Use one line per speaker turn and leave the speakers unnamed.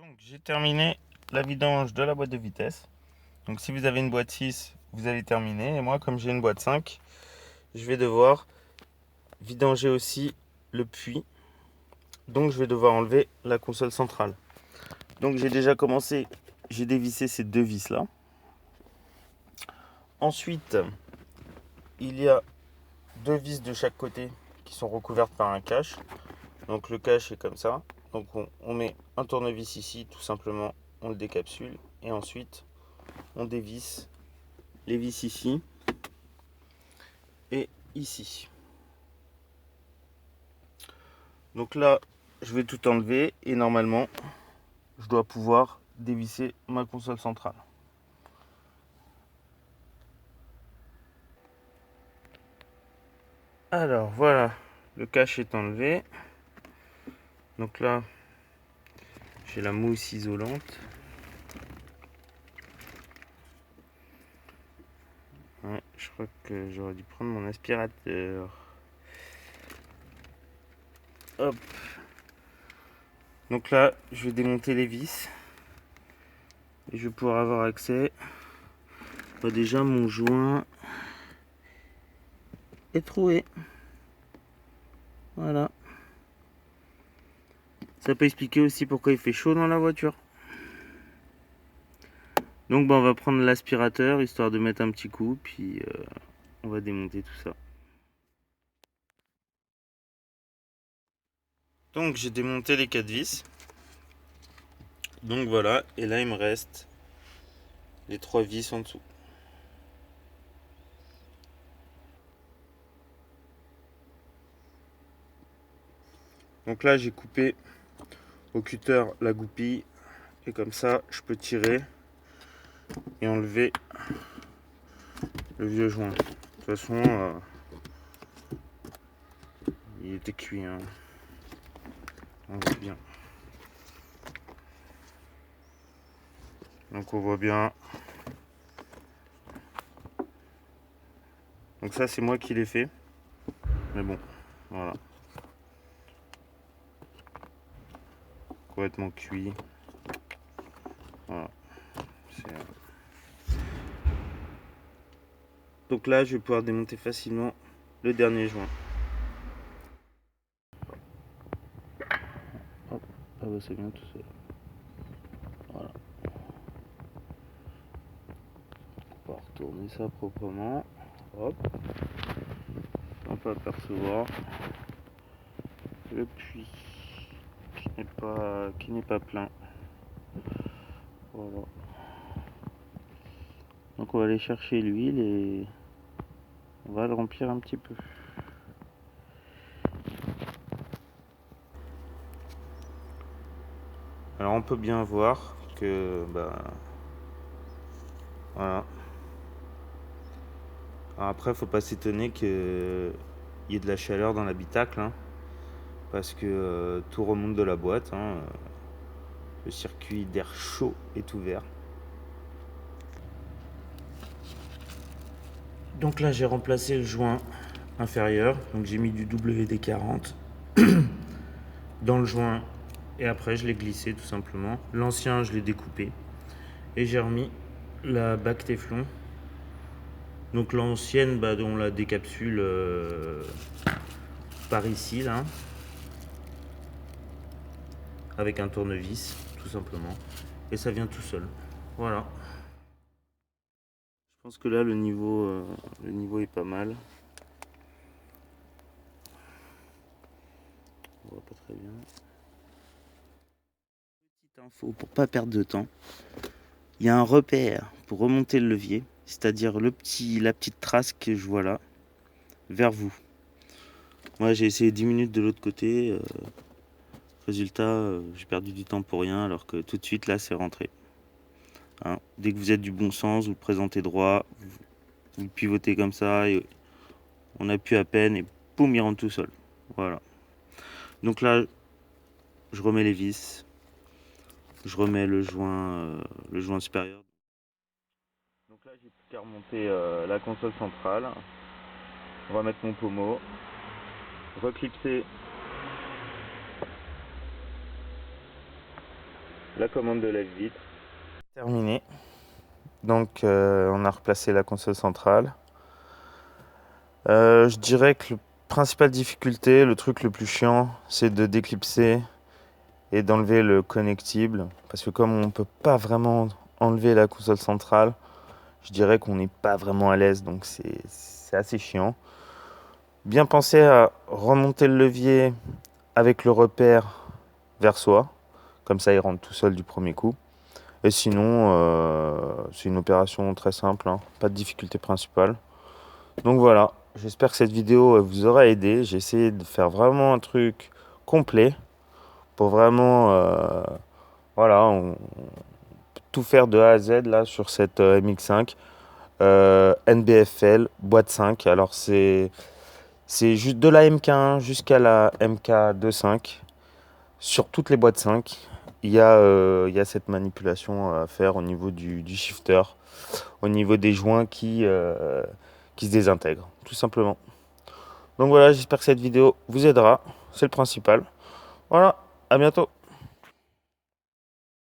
Donc j'ai terminé la vidange de la boîte de vitesse. Donc si vous avez une boîte 6, vous allez terminer. Et moi, comme j'ai une boîte 5, je vais devoir vidanger aussi le puits. Donc je vais devoir enlever la console centrale. Donc j'ai déjà commencé, j'ai dévissé ces deux vis là. Ensuite, il y a deux vis de chaque côté qui sont recouvertes par un cache. Donc le cache est comme ça. Donc on met un tournevis ici, tout simplement, on le décapsule. Et ensuite, on dévisse les vis ici et ici. Donc là, je vais tout enlever et normalement, je dois pouvoir dévisser ma console centrale. Alors voilà, le cache est enlevé. Donc là, j'ai la mousse isolante. Ouais, je crois que j'aurais dû prendre mon aspirateur. Hop. Donc là, je vais démonter les vis. Et je vais pouvoir avoir accès. Bah déjà, mon joint est troué. Voilà. Ça peut expliquer aussi pourquoi il fait chaud dans la voiture. Donc on va prendre l'aspirateur histoire de mettre un petit coup, puis on va démonter tout ça. Donc j'ai démonté les 4 vis. Donc voilà, et là il me reste les 3 vis en dessous. Donc là j'ai coupé au cutter la goupille, et comme ça je peux tirer et enlever le vieux joint. De toute façon, il était cuit, hein. On voit bien. Donc on voit bien. Donc ça c'est moi qui l'ai fait. Mais bon, voilà. Complètement cuit. Voilà. Donc là je vais pouvoir démonter facilement le dernier joint. Hop, ah bah c'est bien tout seul. Voilà. On va retourner ça proprement. Hop. On peut apercevoir le puits qui n'est pas plein. Voilà. Donc on va aller chercher l'huile et on va le remplir un petit peu. Alors on peut bien voir que voilà. Alors après faut pas s'étonner qu'il y ait de la chaleur dans l'habitacle, hein, parce que tout remonte de la boîte, hein. Le circuit d'air chaud est ouvert. Donc là j'ai remplacé le joint inférieur, donc j'ai mis du WD-40 dans le joint et après je l'ai glissé tout simplement. L'ancien je l'ai découpé et j'ai remis la bague Téflon. Donc l'ancienne, on la décapsule par ici là, avec un tournevis tout simplement, et ça vient tout seul. Voilà. Je pense que là le niveau est pas mal. On voit pas très bien. Petite info pour pas perdre de temps. Il y a un repère pour remonter le levier, c'est-à-dire la petite trace que je vois là, vers vous. Moi j'ai essayé 10 minutes de l'autre côté. Résultat, j'ai perdu du temps pour rien, alors que tout de suite là c'est rentré. Hein, dès que vous êtes du bon sens, vous présentez droit, vous pivotez comme ça, et on appuie à peine et boum, il rentre tout seul. Voilà. Donc là, je remets les vis, je remets le joint supérieur. Donc là, j'ai plus qu'à remonter la console centrale. On va mettre mon pommeau, reclipser la commande de lave-vitre. Terminé. Donc on a replacé la console centrale. Je dirais que la principale difficulté, le truc le plus chiant, c'est de déclipser et d'enlever le connectible. Parce que comme on ne peut pas vraiment enlever la console centrale, je dirais qu'on n'est pas vraiment à l'aise, donc c'est assez chiant. Bien penser à remonter le levier avec le repère vers soi, comme ça il rentre tout seul du premier coup. Et sinon, c'est une opération très simple, hein, pas de difficulté principale. Donc voilà, j'espère que cette vidéo vous aura aidé. J'ai essayé de faire vraiment un truc complet pour vraiment, voilà, on peut tout faire de A à Z là sur cette MX5. NBFL, boîte 5. Alors c'est juste de la MK1 jusqu'à la MK25. Sur toutes les boîtes 5, il y a cette manipulation à faire au niveau du shifter, au niveau des joints qui se désintègrent, tout simplement. Donc voilà, j'espère que cette vidéo vous aidera, c'est le principal. Voilà, à bientôt.